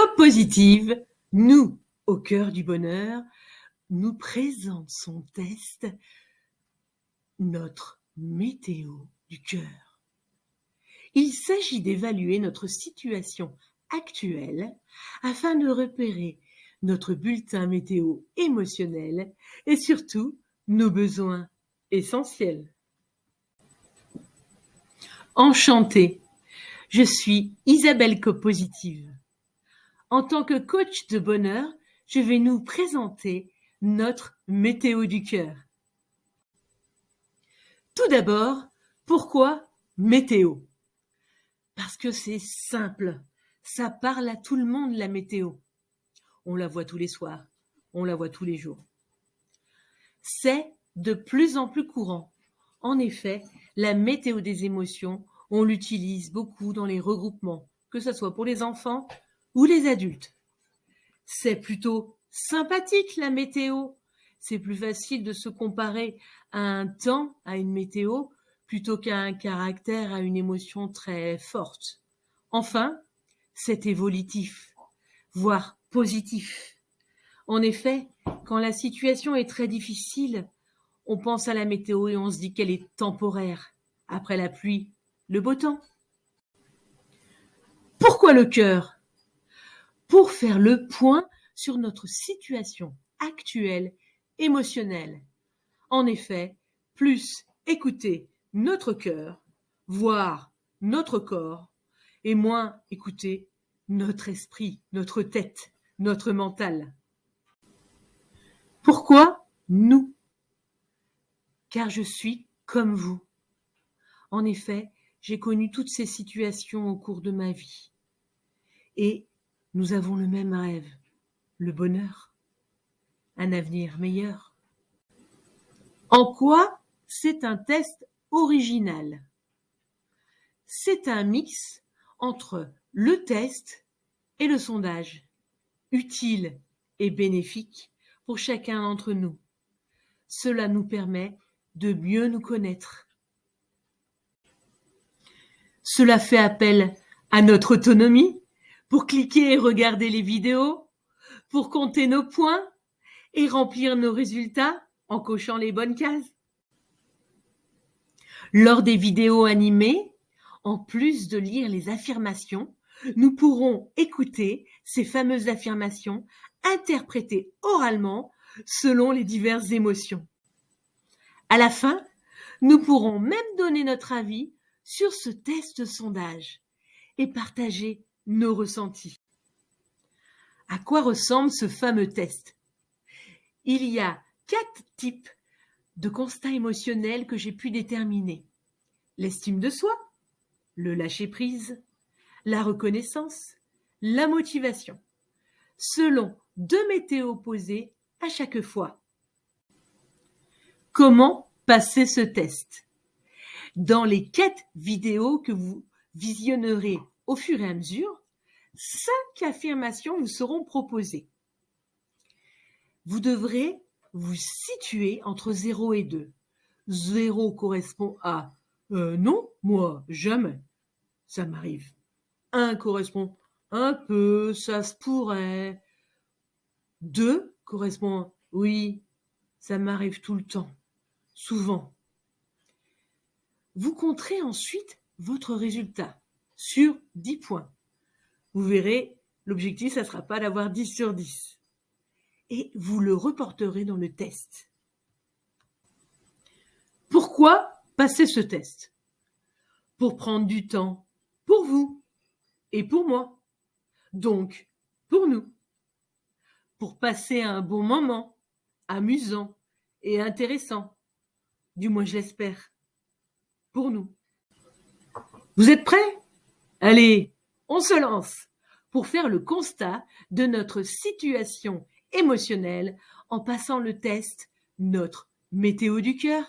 COP Positive, nous, au cœur du bonheur, nous présente son test, notre météo du cœur. Il s'agit d'évaluer notre situation actuelle afin de repérer notre bulletin météo émotionnel et surtout nos besoins essentiels. Enchantée, je suis Isabelle COP Positive. En tant que coach de bonheur, je vais nous présenter notre météo du cœur. Tout d'abord, pourquoi météo? Parce que c'est simple, ça parle à tout le monde la météo. On la voit tous les soirs, on la voit tous les jours. C'est de plus en plus courant. En effet, la météo des émotions, on l'utilise beaucoup dans les regroupements, que ce soit pour les enfants ou les adultes. C'est plutôt sympathique la météo. C'est plus facile de se comparer à un temps, à une météo, plutôt qu'à un caractère, à une émotion très forte. Enfin, c'est évolutif, voire positif. En effet, quand la situation est très difficile, on pense à la météo et on se dit qu'elle est temporaire. Après la pluie, le beau temps. Pourquoi le cœur? Pour faire le point sur notre situation actuelle émotionnelle. En effet, plus écouter notre cœur, voir notre corps, et moins écouter notre esprit, notre tête, notre mental. Pourquoi nous? Car je suis comme vous. En effet, j'ai connu toutes ces situations au cours de ma vie. Et nous avons le même rêve, le bonheur, un avenir meilleur. En quoi c'est un test original? C'est un mix entre le test et le sondage, utile et bénéfique pour chacun d'entre nous. Cela nous permet de mieux nous connaître. Cela fait appel à notre autonomie pour cliquer et regarder les vidéos, pour compter nos points et remplir nos résultats en cochant les bonnes cases. Lors des vidéos animées, en plus de lire les affirmations, nous pourrons écouter ces fameuses affirmations interprétées oralement selon les diverses émotions. À la fin, nous pourrons même donner notre avis sur ce test sondage et partager nos ressentis. À quoi ressemble ce fameux test? Il y a 4 types de constats émotionnels que j'ai pu déterminer. L'estime de soi, le lâcher-prise, la reconnaissance, la motivation, selon 2 météos opposées à chaque fois. Comment passer ce test? Dans les 4 vidéos que vous visionnerez au fur et à mesure, 5 affirmations vous seront proposées. Vous devrez vous situer entre 0 et 2. 0 correspond à non, moi, jamais, ça m'arrive. 1 correspond un peu, ça se pourrait. 2 correspond oui, ça m'arrive tout le temps, souvent. Vous compterez ensuite votre résultat sur 10 points. Vous verrez, l'objectif, ça ne sera pas d'avoir 10 sur 10. Et vous le reporterez dans le test. Pourquoi passer ce test? Pour prendre du temps pour vous et pour moi. Donc, pour nous. Pour passer un bon moment, amusant et intéressant. Du moins, je l'espère. Pour nous. Vous êtes prêts? Allez, on se lance pour faire le constat de notre situation émotionnelle en passant le test, notre météo du cœur.